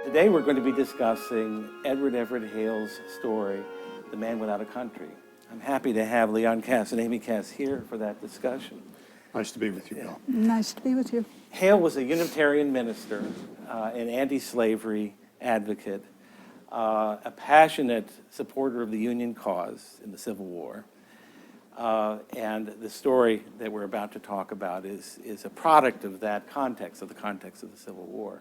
Today we're going to be discussing Edward Everett Hale's story, The Man Without a Country. I'm happy to have Leon Cass and Amy Cass here for that discussion. Nice to be with you, Bill. Nice to be with you. Hale was a Unitarian minister, an anti-slavery advocate, a passionate supporter of the Union cause in the Civil War. And the story that we're about to talk about is a product of that context, of the context of the Civil War.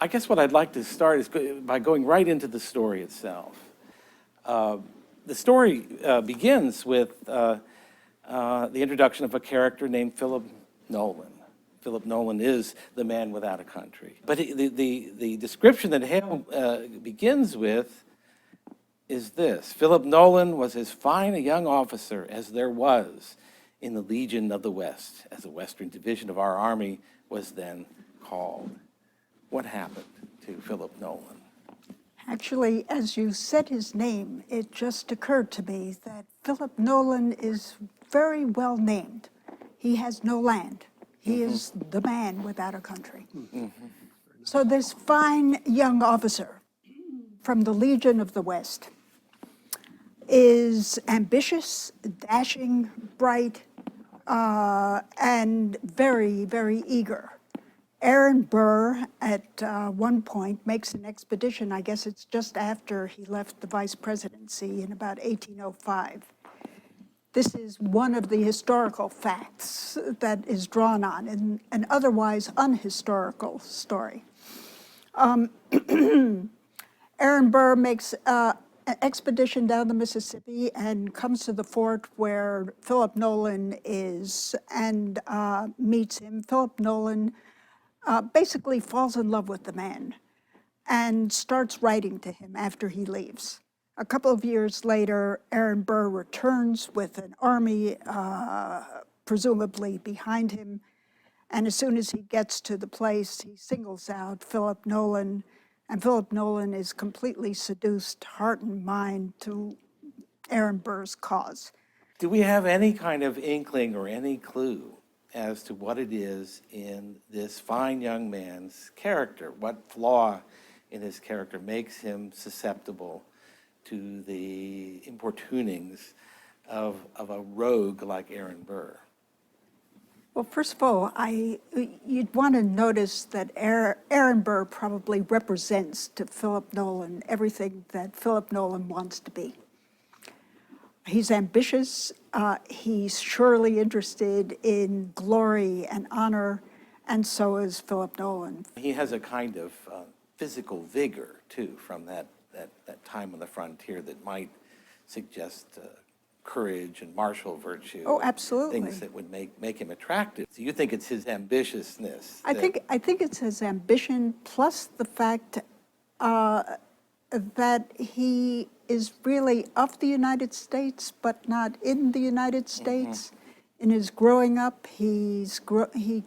I guess what I'd like to start is by going right into the story itself. The story begins with the introduction of a character named Philip Nolan. Philip Nolan is the man without a country. But the description that Hale begins with is this: Philip Nolan was as fine a young officer as there was in the Legion of the West, as the Western Division of our Army was then called. What happened to Philip Nolan? Actually, as you said his name, it just occurred to me that Philip Nolan is very well named. He has no land. He is the man without a country. So this fine young officer from the Legion of the West is ambitious, dashing, bright, and very, very eager. Aaron Burr, at one point, makes an expedition. I guess it's just after he left the vice presidency in about 1805. This is one of the historical facts that is drawn on in an otherwise unhistorical story. Aaron Burr makes an expedition down the Mississippi and comes to the fort where Philip Nolan is and meets him. Philip Nolan basically falls in love with the man and starts writing to him after he leaves. A couple of years later, Aaron Burr returns with an army, presumably behind him, and as soon as he gets to the place, he singles out Philip Nolan, and Philip Nolan is completely seduced, heart and mind, to Aaron Burr's cause. Do we have any kind of inkling or any clue as to what it is in this fine young man's character? What flaw in his character makes him susceptible to the importunings of a rogue like Aaron Burr? Well, first of all, you'd want to notice that Aaron Burr probably represents to Philip Nolan everything that Philip Nolan wants to be. He's ambitious, he's surely interested in glory and honor, and so is Philip Nolan. He has a kind of physical vigor, too, from that time on the frontier that might suggest courage and martial virtue. Oh, absolutely. Things that would make him attractive. So you think it's his ambitiousness? I think it's his ambition, plus the fact that he is really of the United States, but not in the United States. In his growing up, he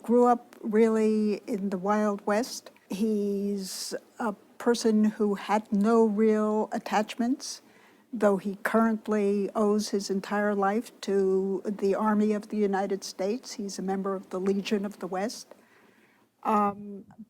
grew up really in the Wild West. He's a person who had no real attachments, though he currently owes his entire life to the Army of the United States. He's a member of the Legion of the West.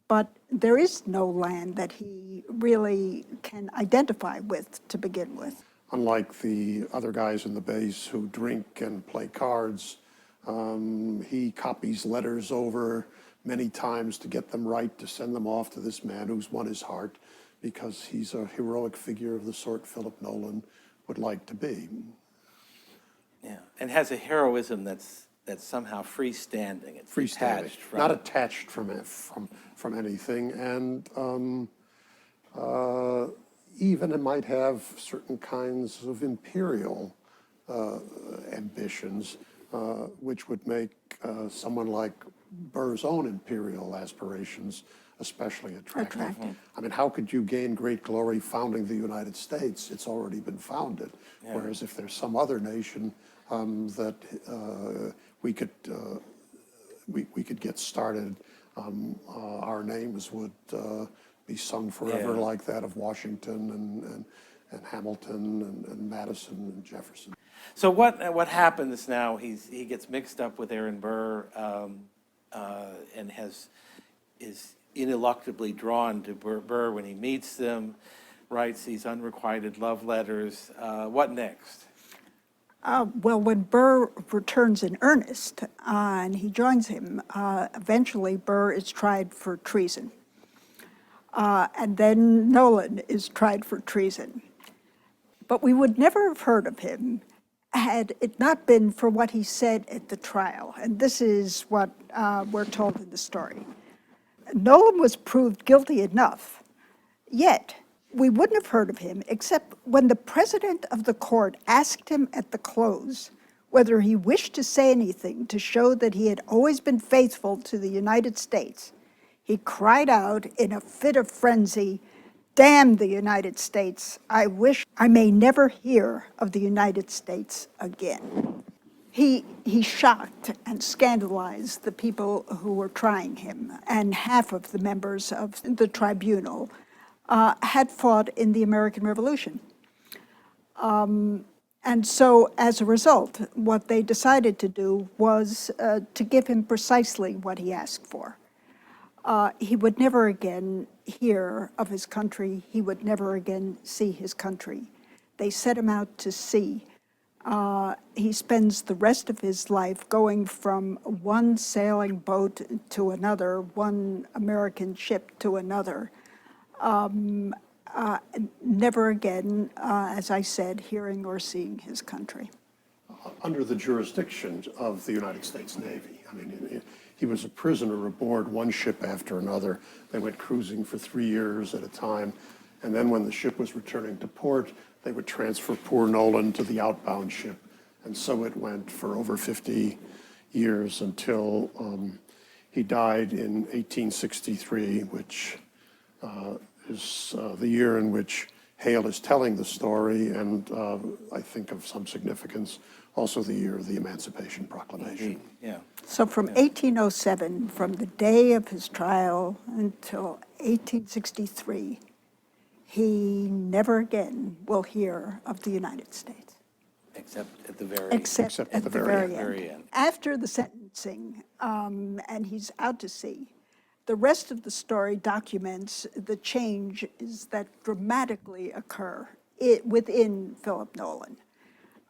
But there is no land that he really can identify with to begin with. Unlike the other guys in the base who drink and play cards, he copies letters over many times to get them right, to send them off to this man who's won his heart, because he's a heroic figure of the sort Philip Nolan would like to be. Yeah, and has a heroism that's somehow freestanding. It's Freestanding, from not attached from anything, and even it might have certain kinds of imperial ambitions, which would make someone like Burr's own imperial aspirations especially attractive. I mean, how could you gain great glory founding the United States? It's already been founded. Yeah. Whereas if there's some other nation that we could get started, our names would be sung forever, like that of Washington and Hamilton and Madison and Jefferson. So what happens now? He gets mixed up with Aaron Burr and ineluctably drawn to Burr when he meets them, writes these unrequited love letters. What next? Well, when Burr returns in earnest and he joins him, eventually Burr is tried for treason. And then Nolan is tried for treason. But we would never have heard of him had it not been for what he said at the trial. And this is what we're told in the story. Nolan was proved guilty enough, yet we wouldn't have heard of him except when the president of the court asked him at the close whether he wished to say anything to show that he had always been faithful to the United States. He cried out in a fit of frenzy, "Damn the United States. I wish I may never hear of the United States again." He shocked and scandalized the people who were trying him, and half of the members of the tribunal had fought in the American Revolution. And so as a result, what they decided to do was to give him precisely what he asked for. He would never again hear of his country. He would never again see his country. They set him out to sea. He spends the rest of his life going from one sailing boat to another, one American ship to another. Never again, as I said, hearing or seeing his country. Under the jurisdiction of the United States Navy. I mean, he was a prisoner aboard one ship after another. They went cruising for 3 years at a time. And then when the ship was returning to port, they would transfer poor Nolan to the outbound ship. And so it went for over 50 years until he died in 1863, which is the year in which Hale is telling the story, and I think of some significance, also the year of the Emancipation Proclamation. Yeah. So from 1807, from the day of his trial until 1863, he never again will hear of the United States. Except at the very Except at the very end. end. After the sentencing, and he's out to sea, the rest of the story documents the changes that dramatically occur within Philip Nolan.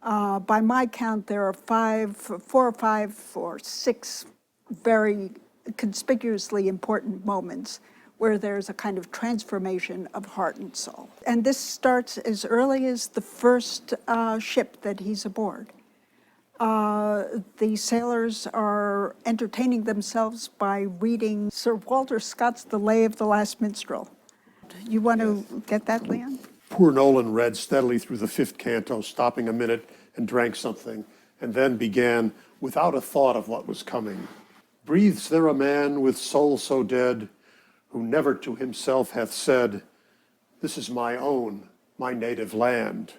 By my count, there are 4 or 5 or 6 very conspicuously important moments where there's a kind of transformation of heart and soul. And this starts as early as the first ship that he's aboard. The sailors are entertaining themselves by reading Sir Walter Scott's The Lay of the Last Minstrel. You want to get that, Leon? Poor Nolan read steadily through the 5th canto, stopping a minute and drank something, and then began, without a thought of what was coming. Breathes there a man with soul so dead, who never to himself hath said, "This is my own, my native land."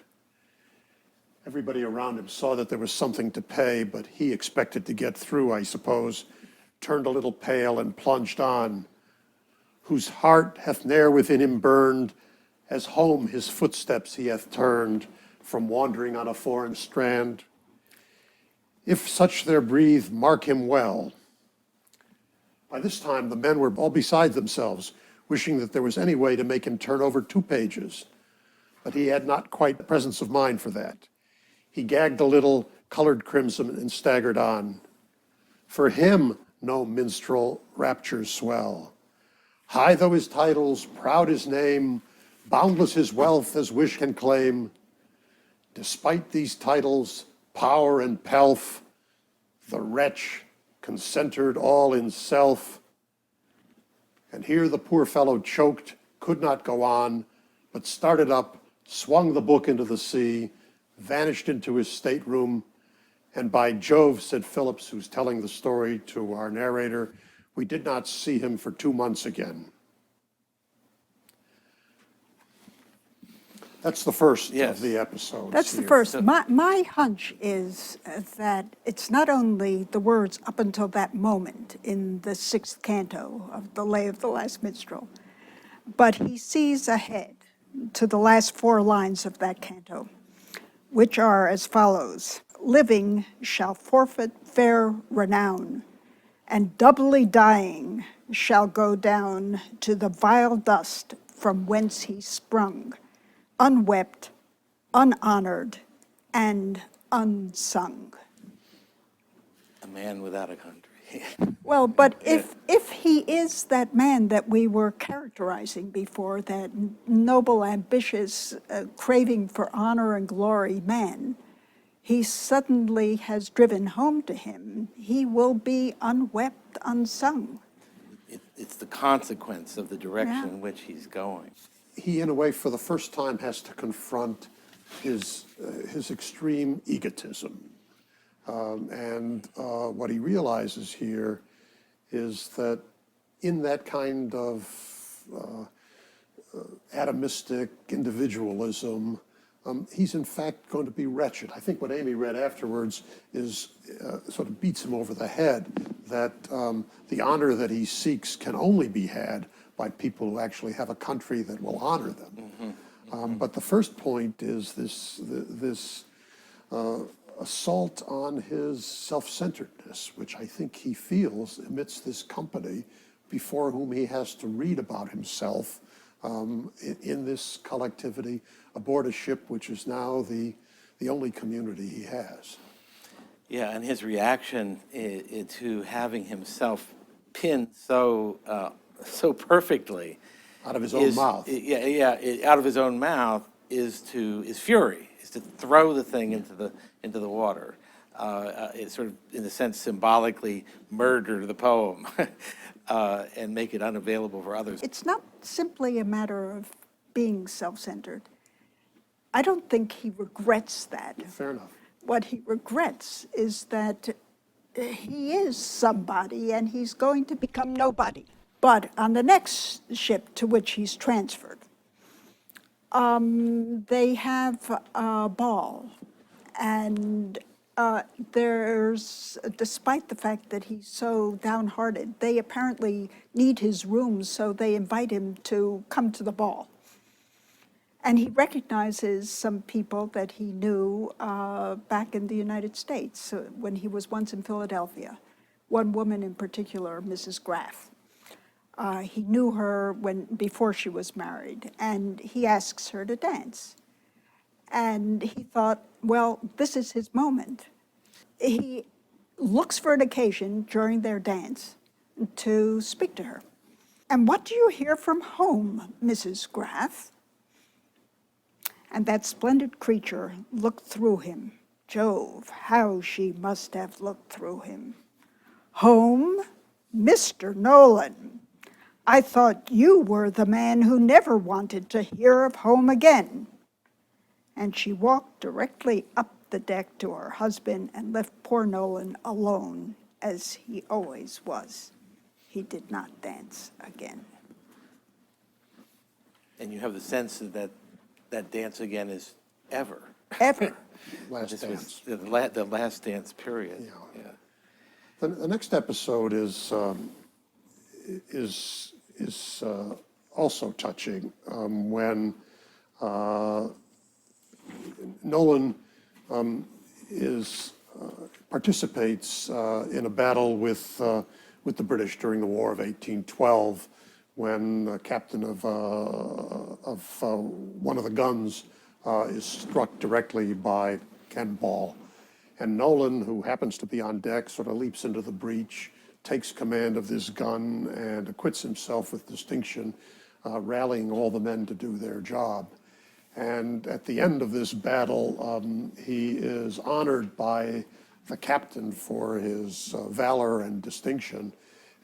Everybody around him saw that there was something to pay, but he expected to get through, I suppose, turned a little pale and plunged on. Whose heart hath ne'er within him burned, as home his footsteps he hath turned, from wandering on a foreign strand. If such there breathe, mark him well. By this time, the men were all beside themselves, wishing that there was any way to make him turn over 2 pages. But he had not quite the presence of mind for that. He gagged a little, colored crimson, and staggered on. For him no minstrel raptures swell. High though his titles, proud his name, boundless his wealth as wish can claim, despite these titles, power and pelf, the wretch concentred all in self. And here the poor fellow choked, could not go on, but started up, swung the book into the sea, vanished into his stateroom, and by Jove, said Phillips, who's telling the story to our narrator, we did not see him for 2 months again. That's the first of the episodes. That's the here. first. My hunch is that it's not only the words up until that moment in the 6th canto of The Lay of the Last Minstrel, but he sees ahead to the last 4 lines of that canto, which are as follows: living shall forfeit fair renown, and doubly dying shall go down to the vile dust from whence he sprung, unwept, unhonored, and unsung. A man without a country. Well, but if he is that man that we were characterizing before, that noble, ambitious, craving for honor and glory man, he suddenly has driven home to him, he will be unwept, unsung. It's the consequence of the direction Yeah. in which he's going. He, in a way, for the first time, has to confront his extreme egotism. And what he realizes here is that in that kind of atomistic individualism, he's in fact going to be wretched. I think what Amy read afterwards is sort of beats him over the head, that the honor that he seeks can only be had by people who actually have a country that will honor them. But the first point is this assault on his self-centeredness, which I think he feels amidst this company before whom he has to read about himself in this collectivity aboard a ship which is now the only community he has. Yeah, and his reaction to having himself pinned so perfectly Out of his own mouth. Out of his own mouth is fury, is to throw the thing into the water. It's sort of, in a sense, symbolically murder the poem and make it unavailable for others. It's not simply a matter of being self-centered. I don't think he regrets that. Fair enough. What he regrets is that he is somebody and he's going to become nobody. But on the next ship to which he's transferred, they have a ball, and despite the fact that he's so downhearted, they apparently need his room, so they invite him to come to the ball. And he recognizes some people that he knew back in the United States when he was once in Philadelphia. One woman in particular, Mrs. Graff. He knew her before she was married, and he asks her to dance. And he thought, well, this is his moment. He looks for an occasion during their dance to speak to her. And what do you hear from home, Mrs. Graff? And that splendid creature looked through him. Jove, how she must have looked through him. Home? Mr. Nolan, I thought you were the man who never wanted to hear of home again. And she walked directly up the deck to her husband and left poor Nolan alone, as he always was. He did not dance again. And you have the sense that dance again is ever. Ever. Last This dance. was the last dance period. Yeah. The next episode is also touching when Nolan participates in a battle with the British during the War of 1812, when the captain of one of the guns is struck directly by cannonball. And Nolan, who happens to be on deck, sort of leaps into the breach, takes command of this gun, and acquits himself with distinction, rallying all the men to do their job. And at the end of this battle, he is honored by the captain for his valor and distinction,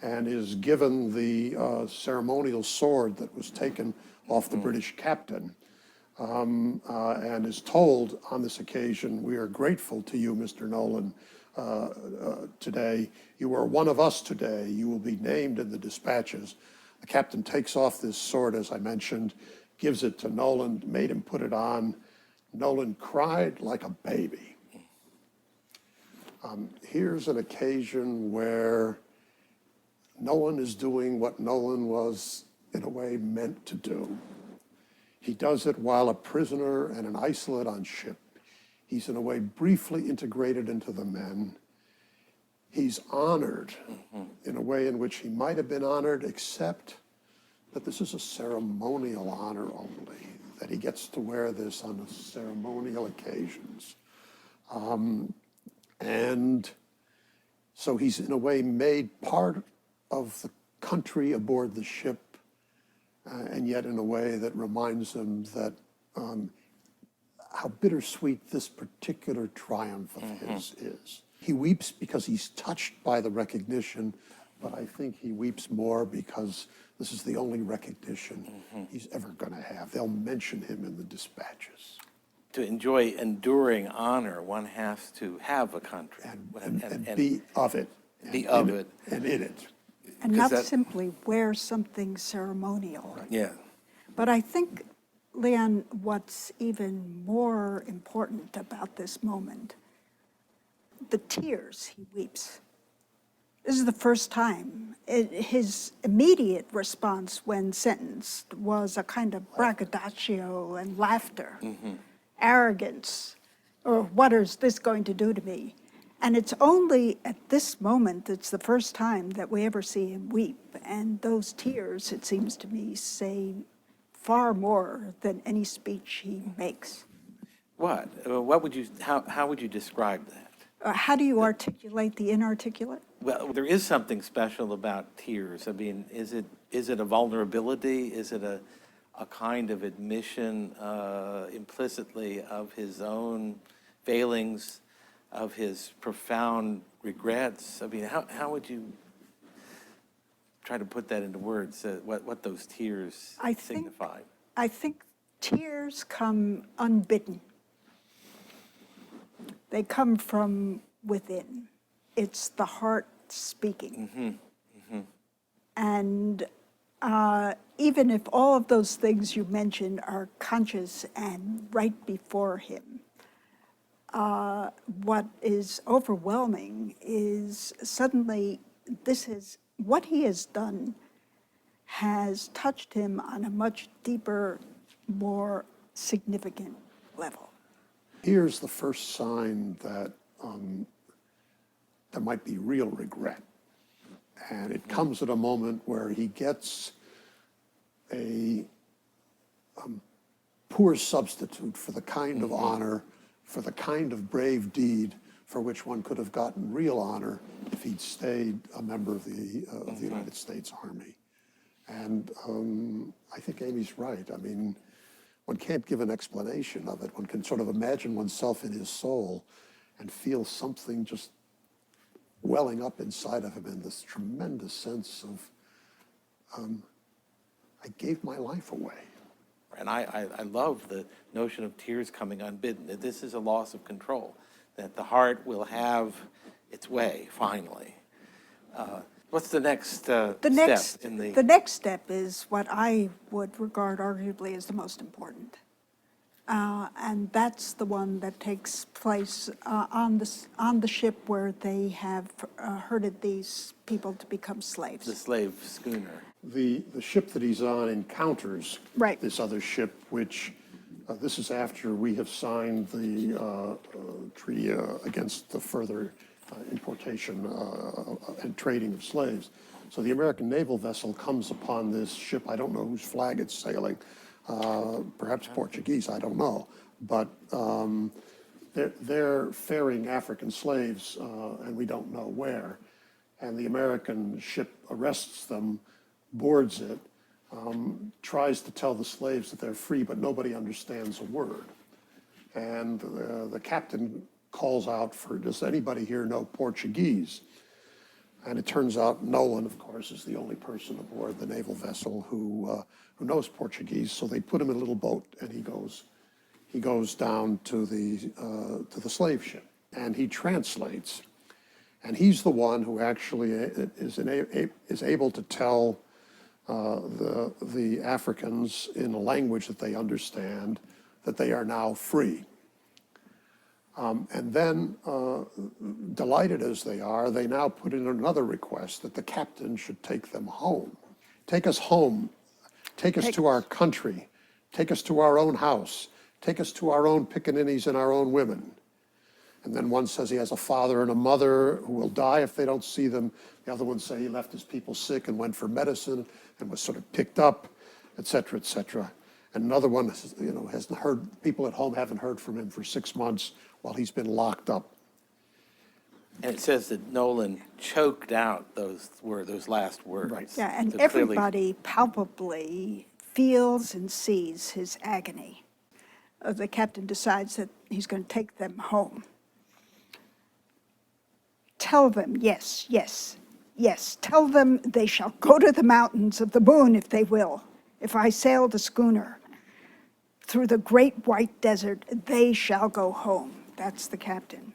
and is given the ceremonial sword that was taken off the British captain, and is told on this occasion, "We are grateful to you, Mr. Nolan, today. You are one of us today. You will be named in the dispatches." The captain takes off this sword, as I mentioned, gives it to Nolan, made him put it on. Nolan cried like a baby. Here's an occasion where Nolan is doing what Nolan was, in a way, meant to do. He does it while a prisoner and an isolate on ship. He's, in a way, briefly integrated into the men. He's honored in a way in which he might have been honored, except that this is a ceremonial honor only, that he gets to wear this on ceremonial occasions. And so he's in a way made part of the country aboard the ship, and yet in a way that reminds him that how bittersweet this particular triumph of his is. He weeps because he's touched by the recognition, but I think he weeps more because this is the only recognition he's ever going to have. They'll mention him in the dispatches. To enjoy enduring honor, one has to have a country. And be of it. Be of it. And in it. And not that- simply wear something ceremonial. Yeah. But I think, Leon, what's even more important about this moment, the tears he weeps. This is the first time. His immediate response when sentenced was a kind of braggadocio and laughter, arrogance, or what is this going to do to me? And it's only at this moment, it's the first time that we ever see him weep. And those tears, it seems to me, say far more than any speech he makes. What? What would you? How would you describe that? How do you articulate the inarticulate? Well, there is something special about tears. I mean, is it a vulnerability? Is it a kind of admission implicitly of his own failings, of his profound regrets? I mean, how would you try to put that into words, what those tears signify? I think tears come unbidden. They come from within. It's the heart speaking. And even if all of those things you mentioned are conscious and right before him, what is overwhelming is suddenly what he has done has touched him on a much deeper, more significant level. Here's the first sign that there might be real regret. And it comes at a moment where he gets a poor substitute for the kind of honor, for the kind of brave deed for which one could have gotten real honor if he'd stayed a member of the United States Army. And I think Amy's right. I mean, one can't give an explanation of it. One can sort of imagine oneself in his soul and feel something just welling up inside of him in this tremendous sense of, I gave my life away. And I love the notion of tears coming unbidden, that this is a loss of control, that the heart will have its way, finally. What's the next step in the... The next step is what I would regard arguably as the most important. And that's the one that takes place on the ship where they have herded these people to become slaves. The slave schooner. The ship that he's on encounters Right. this other ship, which this is after we have signed the treaty against the further importation and trading of slaves. So the American naval vessel comes upon this ship. I don't know whose flag it's sailing, perhaps Portuguese, I don't know. But they're ferrying African slaves, and we don't know where. And the American ship arrests them, boards it, tries to tell the slaves that they're free, but nobody understands a word. And the captain calls out for, does anybody here know Portuguese? And it turns out Nolan, of course, is the only person aboard the naval vessel who knows Portuguese. So they put him in a little boat, and he goes down to the slave ship, and he translates. And he's the one who actually is able to tell the Africans in a language that they understand that they are now free. And then, delighted as they are, they now put in another request that the captain should take them home. Take us home. Take us to our country. Take us to our own house. Take us to our own pickaninnies and our own women. And then one says he has a father and a mother who will die if they don't see them. The other ones say he left his people sick and went for medicine and was sort of picked up, et cetera, et cetera. And another one, hasn't heard, people at home haven't heard from him for 6 months while he's been locked up. And it says that Nolan choked out those last words. Right. Yeah, and So clearly- everybody palpably feels and sees his agony. The captain decides that he's going to take them home. Tell them, yes, yes, yes, tell them they shall go to the mountains of the moon if they will. If I sail the schooner through the great white desert, they shall go home. That's the captain.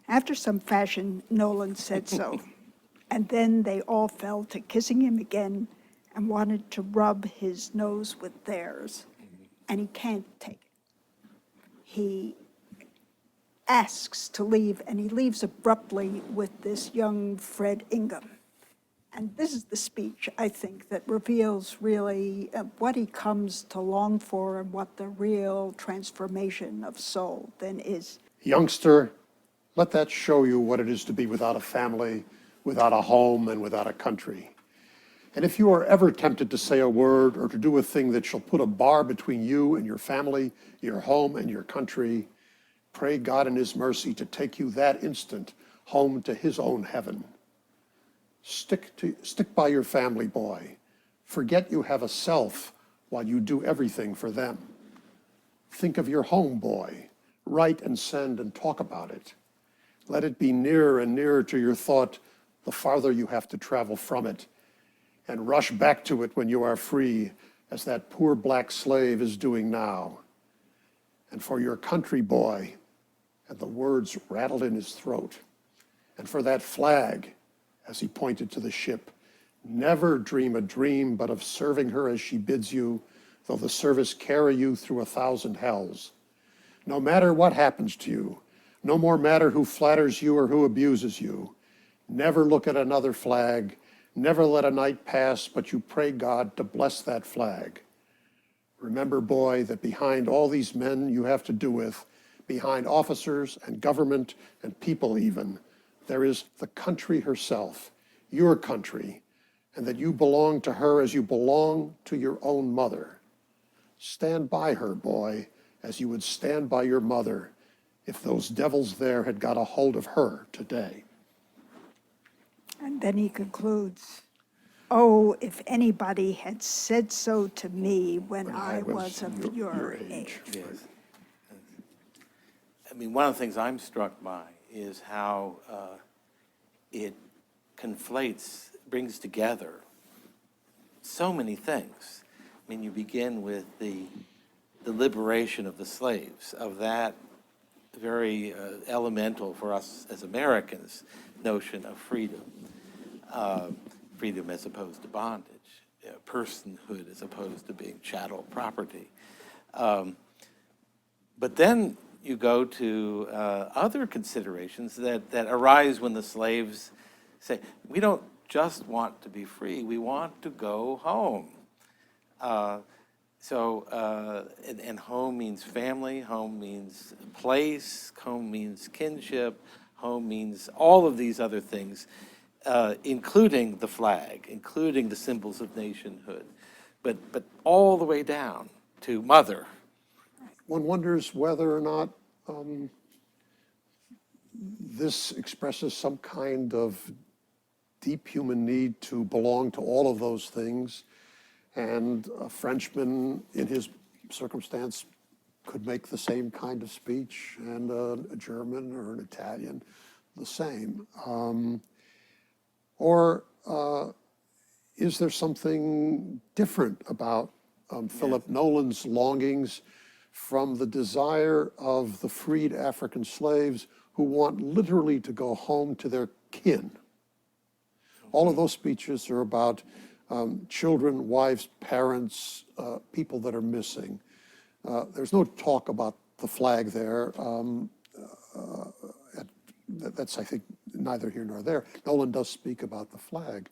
After some fashion, Nolan said so. And then they all fell to kissing him again and wanted to rub his nose with theirs. And he can't take it. He asks to leave, and he leaves abruptly with this young Fred Ingham. And this is the speech, I think, that reveals really what he comes to long for and what the real transformation of soul then is. Youngster, let that show you what it is to be without a family, without a home, and without a country. And if you are ever tempted to say a word or to do a thing that shall put a bar between you and your family, your home, and your country, pray God in his mercy to take you that instant home to his own heaven. Stick by your family, boy. Forget you have a self while you do everything for them. Think of your home, boy. Write and send and talk about it. Let it be nearer and nearer to your thought the farther you have to travel from it, and rush back to it when you are free, as that poor black slave is doing now. And for your country, boy, and the words rattled in his throat, and for that flag, as he pointed to the ship, never dream a dream but of serving her as she bids you, though the service carry you through 1,000 hells. No matter what happens to you, no more matter who flatters you or who abuses you, never look at another flag, never let a night pass but you pray God to bless that flag. Remember, boy, that behind all these men you have to do with, behind officers and government and people even, there is the country herself, your country, and that you belong to her as you belong to your own mother. Stand by her, boy, as you would stand by your mother if those devils there had got a hold of her today. And then he concludes, oh, if anybody had said so to me when I was of your age. Yes. I mean, one of the things I'm struck by is how it conflates, brings together so many things. I mean, you begin with the liberation of the slaves, of that very elemental for us as Americans notion of freedom. Freedom as opposed to bondage, personhood as opposed to being chattel property. But then you go to other considerations that arise when the slaves say, we don't just want to be free, we want to go home. And home means family, home means place, home means kinship, home means all of these other things, including the flag, including the symbols of nationhood, but all the way down to mother. One wonders whether or not this expresses some kind of deep human need to belong to all of those things. And a Frenchman in his circumstance could make the same kind of speech, and a German or an Italian the same. Or is there something different about Philip Nolan's longings from the desire of the freed African slaves who want literally to go home to their kin? All of those speeches are about children, wives, parents, people that are missing. There's no talk about the flag there. That's, I think, neither here nor there. Nolan does speak about the flag.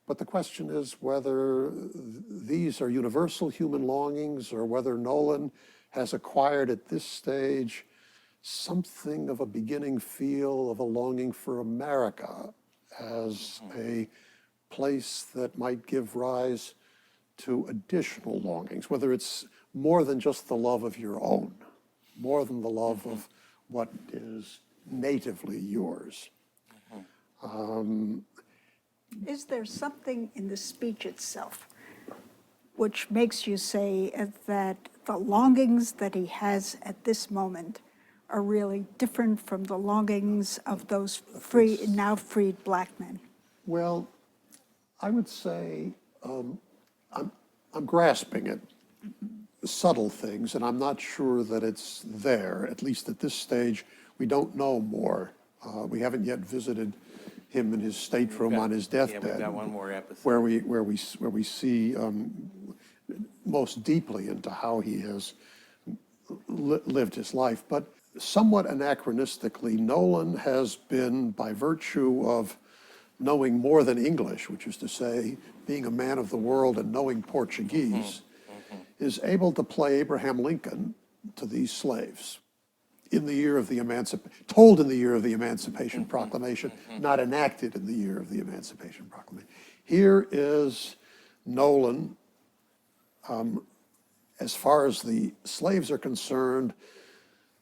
But the question is whether these are universal human longings or whether Nolan has acquired at this stage something of a beginning feel of a longing for America as a place that might give rise to additional longings, whether it's more than just the love of your own, more than the love of what is natively yours. Is there something in the speech itself which makes you say that the longings that he has at this moment are really different from the longings of those free, now freed black men? Well, I would say I'm grasping at subtle things, and I'm not sure that it's there, at least at this stage. We don't know more. We haven't yet visited him in his stateroom on his deathbed. Yeah, we've got one more episode. Where we see most deeply into how he has lived his life. But somewhat anachronistically, Nolan has been, by virtue of knowing more than English, which is to say, being a man of the world and knowing Portuguese, is able to play Abraham Lincoln to these slaves in the year of the told in the year of the Emancipation Proclamation, not enacted in the year of the Emancipation Proclamation. Here is Nolan, as far as the slaves are concerned,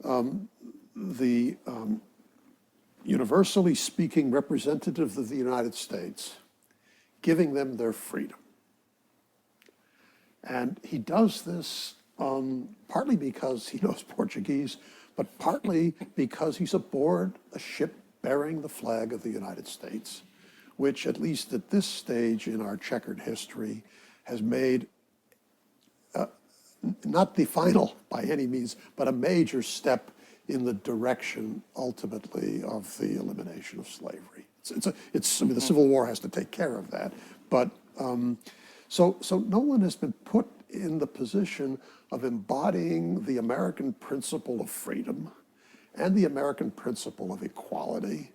the universally speaking representative of the United States, giving them their freedom. And he does this partly because he knows Portuguese, but partly because he's aboard a ship bearing the flag of the United States, which, at least at this stage in our checkered history, has made not the final by any means, but a major step in the direction ultimately of the elimination of slavery. I mean, the Civil War has to take care of that, but so Nolan has been put in the position of embodying the American principle of freedom and the American principle of equality,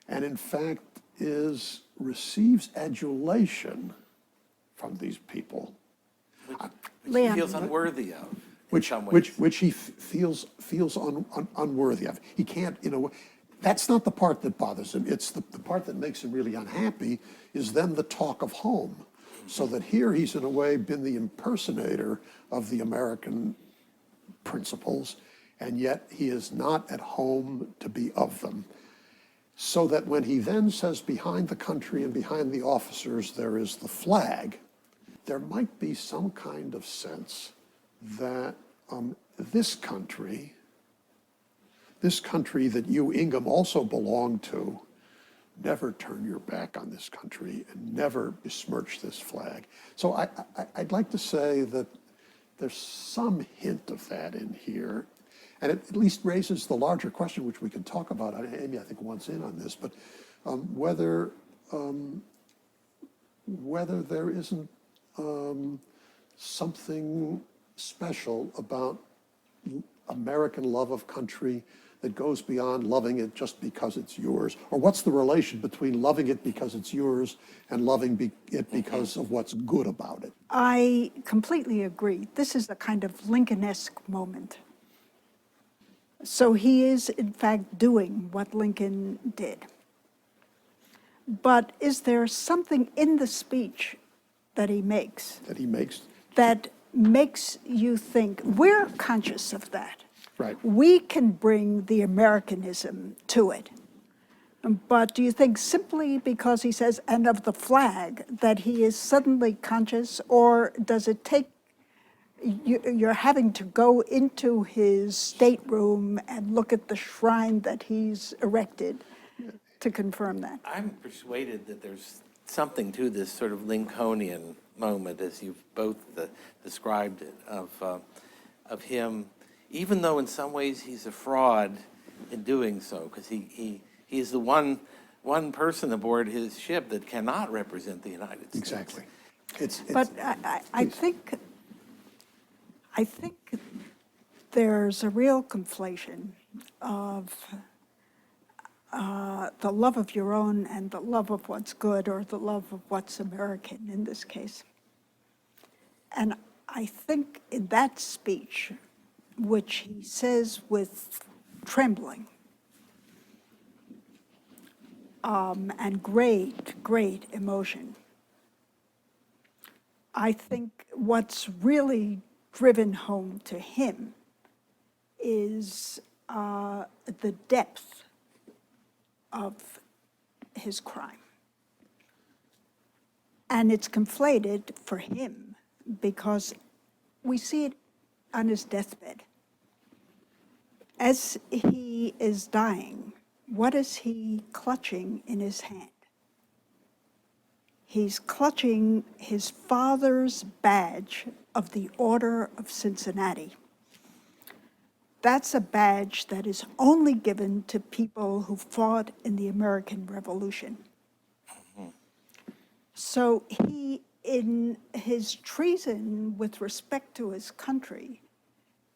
and in fact receives adulation from these people, Which he feels unworthy of, in some ways. which he feels unworthy of. He can't, that's not the part that bothers him. It's the part that makes him really unhappy is then the talk of home. So that here he's in a way been the impersonator of the American principles, and yet he is not at home to be of them. So that when he then says behind the country and behind the officers there is the flag, there might be some kind of sense that this country that you, Ingham, also belong to, never turn your back on this country and never besmirch this flag. So I'd like to say that there's some hint of that in here. And it at least raises the larger question, which we can talk about. Amy, I think, wants in on this, but whether there isn't something special about American love of country that goes beyond loving it just because it's yours? Or what's the relation between loving it because it's yours and loving it because of what's good about it? I completely agree. This is a kind of Lincoln-esque moment. So he is, in fact, doing what Lincoln did. But is there something in the speech that he makes that makes you think, we're conscious of that. Right. We can bring the Americanism to it. But do you think simply because he says, and of the flag, that he is suddenly conscious, or does it take, you're having to go into his stateroom and look at the shrine that he's erected to confirm that? I'm persuaded that there's something to this sort of Lincolnian moment, as you've both described it, of him, even though in some ways he's a fraud in doing so, because he is the one person aboard his ship that cannot represent the United States. Exactly. But I think there's a real conflation of the love of your own and the love of what's good, or the love of what's American in this case. And I think in that speech, which he says with trembling, and great emotion. I think what's really driven home to him is the depth of his crime. And it's conflated for him because we see it on his deathbed. As he is dying, what is he clutching in his hand? He's clutching his father's badge of the Order of Cincinnati. That's a badge that is only given to people who fought in the American Revolution. So he, in his treason with respect to his country,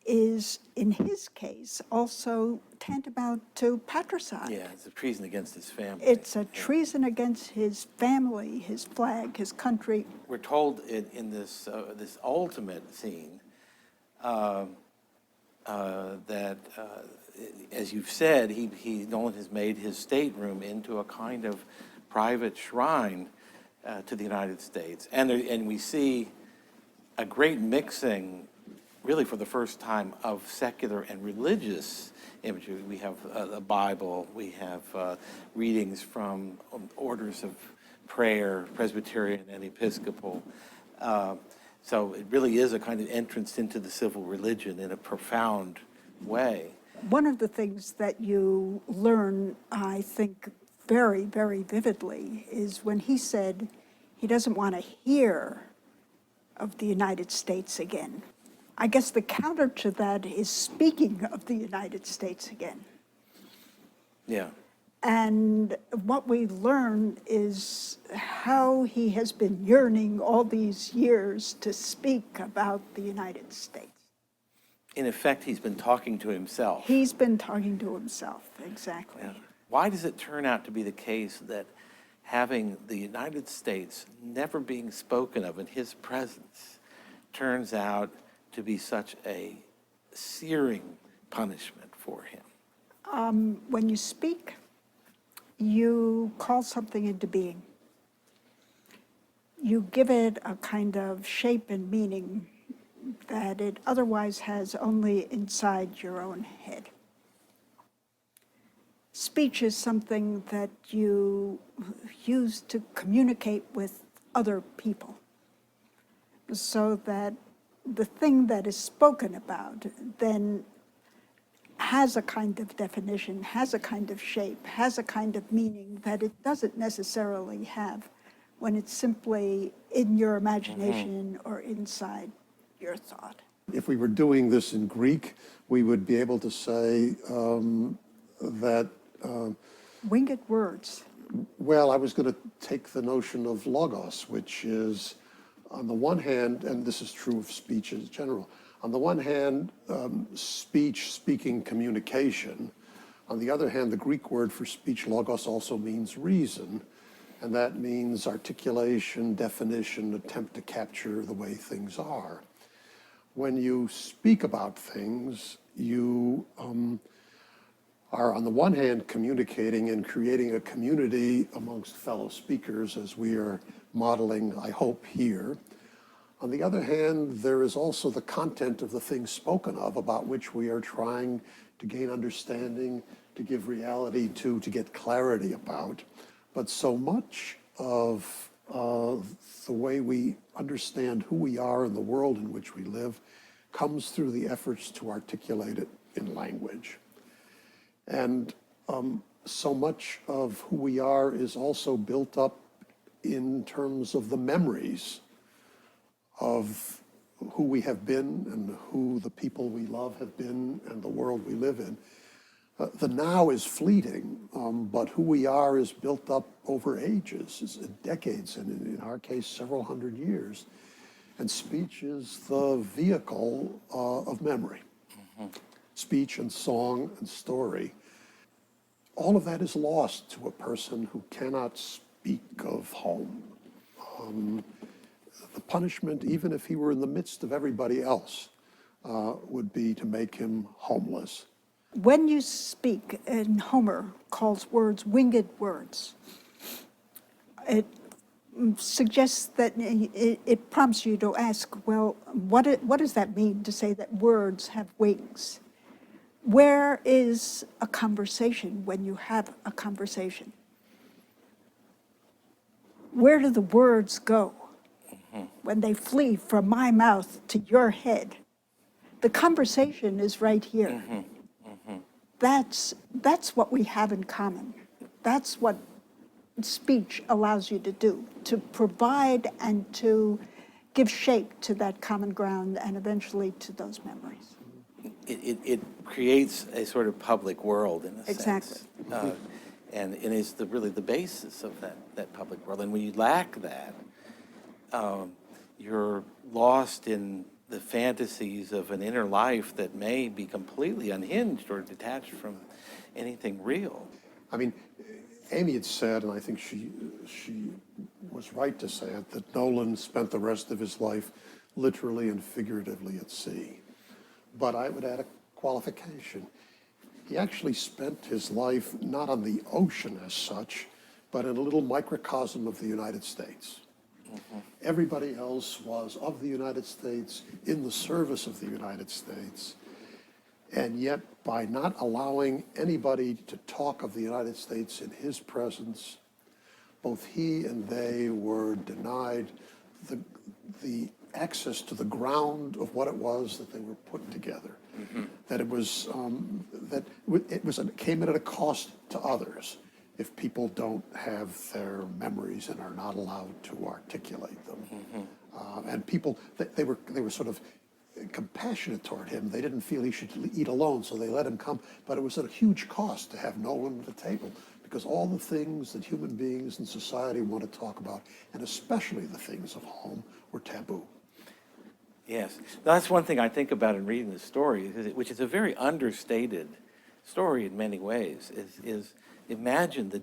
is, in his case, also tantamount to patricide. Yeah, it's a treason against his family. It's a treason against his family, his flag, his country. We're told in this this ultimate scene that, as you've said, Nolan has made his stateroom into a kind of private shrine to the United States, and we see a great mixing, really for the first time, of secular and religious imagery. We have the Bible, we have readings from orders of prayer, Presbyterian and Episcopal. So it really is a kind of entrance into the civil religion in a profound way. One of the things that you learn, I think, very, very vividly is when he said he doesn't want to hear of the United States again. I guess the counter to that is speaking of the United States again. Yeah. And what we learn is how he has been yearning all these years to speak about the United States. In effect, he's been talking to himself. He's been talking to himself, exactly. Yeah. Why does it turn out to be the case that having the United States never being spoken of in his presence turns out to be such a searing punishment for him? When you speak, you call something into being. You give it a kind of shape and meaning that it otherwise has only inside your own head. Speech is something that you use to communicate with other people, so that the thing that is spoken about then has a kind of definition, has a kind of shape, has a kind of meaning that it doesn't necessarily have when it's simply in your imagination or inside your thought. If we were doing this in Greek, we would be able to say that, Winged words. well, I was going to take the notion of logos, which is, on the one hand, and this is true of speech in general, on the one hand, speech, speaking, communication. On the other hand, the Greek word for speech, logos, also means reason, and that means articulation, definition, attempt to capture the way things are. When you speak about things, you are on the one hand communicating and creating a community amongst fellow speakers, as we are modeling, I hope, here. On the other hand, there is also the content of the things spoken of, about which we are trying to gain understanding, to give reality to get clarity about. But so much of the way we understand who we are in the world in which we live comes through the efforts to articulate it in language. And so much of who we are is also built up in terms of the memories of who we have been and who the people we love have been and the world we live in. The now is fleeting, but who we are is built up over ages, decades, and in our case, several hundred years. And speech is the vehicle of memory. Speech and song and story. All of that is lost to a person who cannot speak of home. The punishment, even if he were in the midst of everybody else, would be to make him homeless. when you speak, and Homer calls words winged words, it suggests that it prompts you to ask, well, what does that mean to say that words have wings? Where is a conversation when you have a conversation? Where do the words go when they flee from my mouth to your head? The conversation is right here. That's what we have in common. That's what speech allows you to do, to provide and to give shape to that common ground and eventually to those memories. It creates a sort of public world in a Exactly. sense. And is really the basis of that public world. And when you lack that, you're lost in the fantasies of an inner life that may be completely unhinged or detached from anything real. I mean, Amy had said, and I think she was right to say it, that Nolan spent the rest of his life literally and figuratively at sea. But I would add a qualification. He actually spent his life not on the ocean as such, but in a little microcosm of the United States. Everybody else was of the United States, in the service of the United States. And yet, by not allowing anybody to talk of the United States in his presence, both he and they were denied the access to the ground of what it was that they were putting together. That it was came at a cost to others if people don't have their memories and are not allowed to articulate them. And people, they were sort of compassionate toward him. They didn't feel he should eat alone, so they let him come. But it was at a huge cost to have Nolan at the table, because all the things that human beings in society want to talk about, and especially the things of home, were taboo. Yes, that's one thing I think about in reading the story, which is a very understated story in many ways, is imagine the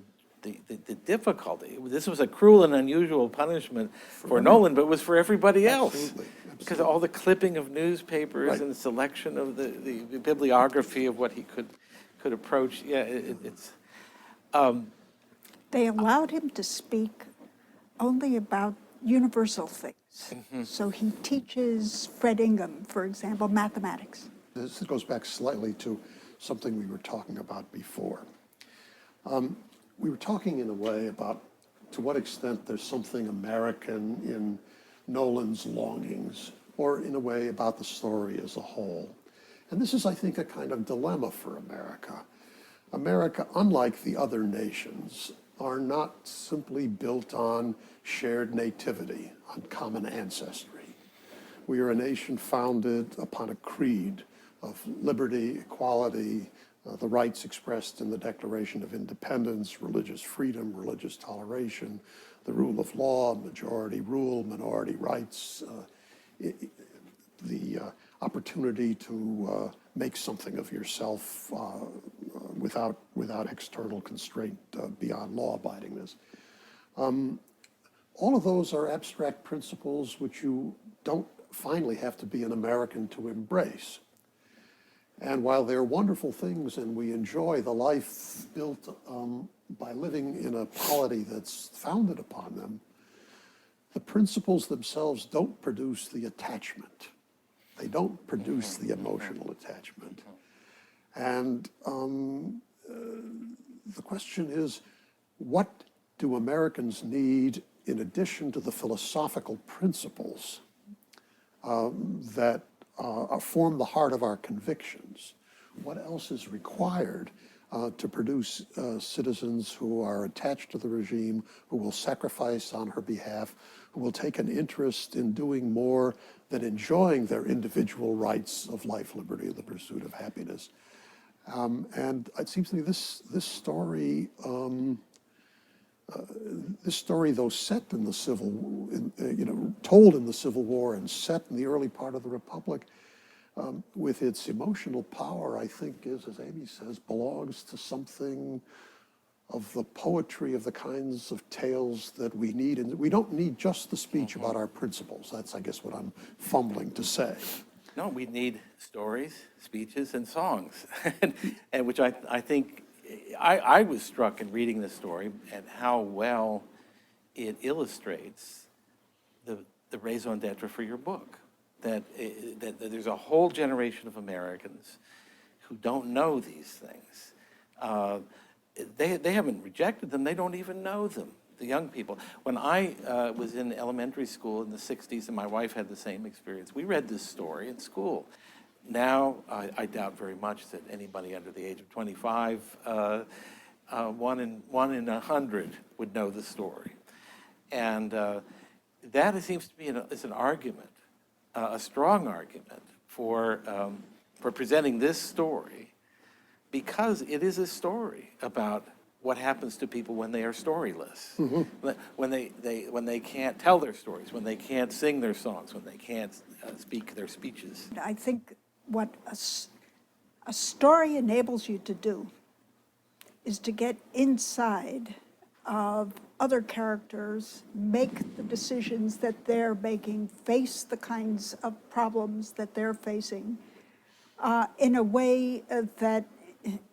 difficulty. This was a cruel and unusual punishment for Nolan, but it was for everybody else. Absolutely. Because of all the clipping of newspapers Right. and the selection of the bibliography of what he could approach. Yeah, it's... They allowed him to speak only about universal things. So he teaches Fred Ingham, for example, mathematics. This goes back slightly to something we were talking about before. We were talking in a way about to what extent there's something American in Nolan's longings, or in a way about the story as a whole. And this is, I think, a kind of dilemma for America. America, unlike the other nations, are not simply built on shared nativity, on common ancestry. We are a nation founded upon a creed of liberty, equality, the rights expressed in the Declaration of Independence, religious freedom, religious toleration, the rule of law, majority rule, minority rights, the opportunity to make something of yourself without external constraint beyond law-abidingness. All of those are abstract principles which you don't finally have to be an American to embrace. And while they're wonderful things and we enjoy the life built by living in a polity that's founded upon them, the principles themselves don't produce the attachment. They don't produce the emotional attachment. And the question is, what do Americans need in addition to the philosophical principles that form the heart of our convictions? What else is required to produce citizens who are attached to the regime, who will sacrifice on her behalf, who will take an interest in doing more than enjoying their individual rights of life, liberty, and the pursuit of happiness? And it seems to me this story, though set in the told in the Civil War and set in the early part of the Republic, with its emotional power, I think is, as Amy says, belongs to something of the poetry of the kinds of tales that we need. And we don't need just the speech about our principles. That's, I guess, what I'm fumbling to say. No, we need stories, speeches, and songs, and which I think, I was struck in reading this story and how well it illustrates the raison d'etre for your book, that there's a whole generation of Americans who don't know these things. They haven't rejected them, they don't even know them, the young people. When I was in elementary school in the 60s, and my wife had the same experience, we read this story in school. Now, I doubt very much that anybody under the age of 25, one in 100 would know the story. And that, it seems to me, is an argument, a strong argument for presenting this story, because it is a story about what happens to people when they are storyless, when they can't tell their stories, when they can't sing their songs, when they can't speak their speeches. I think what a story enables you to do is to get inside of other characters, make the decisions that they're making, face the kinds of problems that they're facing in a way that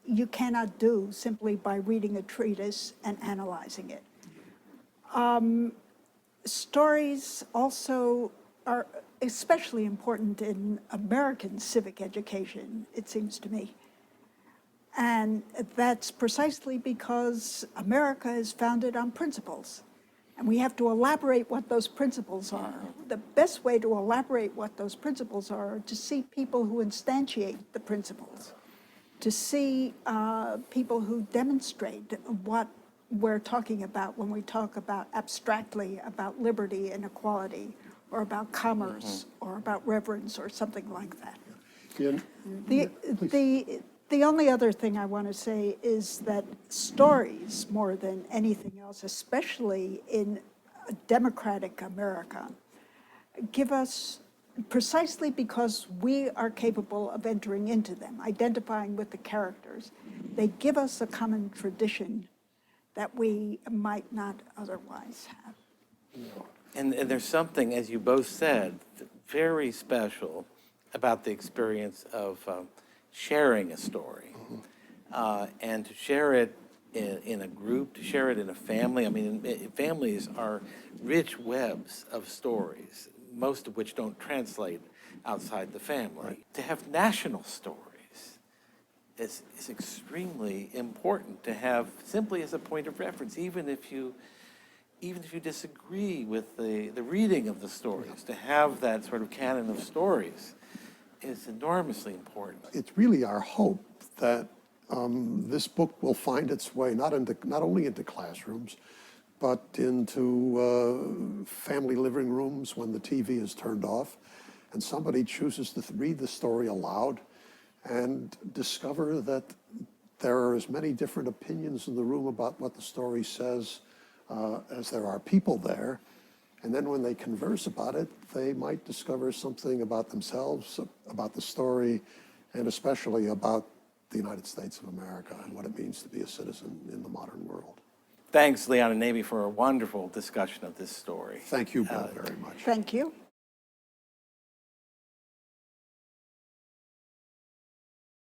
you cannot do simply by reading a treatise and analyzing it. Stories also are especially important in American civic education, it seems to me. And that's precisely because America is founded on principles. And we have to elaborate what those principles are. The best way to elaborate what those principles are to see people who instantiate the principles, to see people who demonstrate what we're talking about when we talk about abstractly about liberty and equality, or about commerce, or about reverence, or something like that. The only other thing I want to say is that stories, more than anything else, especially in a democratic America, give us, precisely because we are capable of entering into them, identifying with the characters, they give us a common tradition that we might not otherwise have. And there's something, as you both said, very special about the experience of sharing a story, and to share it in a group, to share it in a family. I mean, families are rich webs of stories, most of which don't translate outside the family. Right. To have national stories is extremely important to have simply as a point of reference, even if you disagree with the reading of the stories, to have that sort of canon of stories is enormously important. It's really our hope that this book will find its way not only into classrooms, but into family living rooms when the TV is turned off, and somebody chooses to read the story aloud and discover that there are as many different opinions in the room about what the story says as there are people there. And then when they converse about it, they might discover something about themselves, about the story, and especially about the United States of America and what it means to be a citizen in the modern world. Thanks, Leon and Amy, for a wonderful discussion of this story. Thank you both very much. Thank you.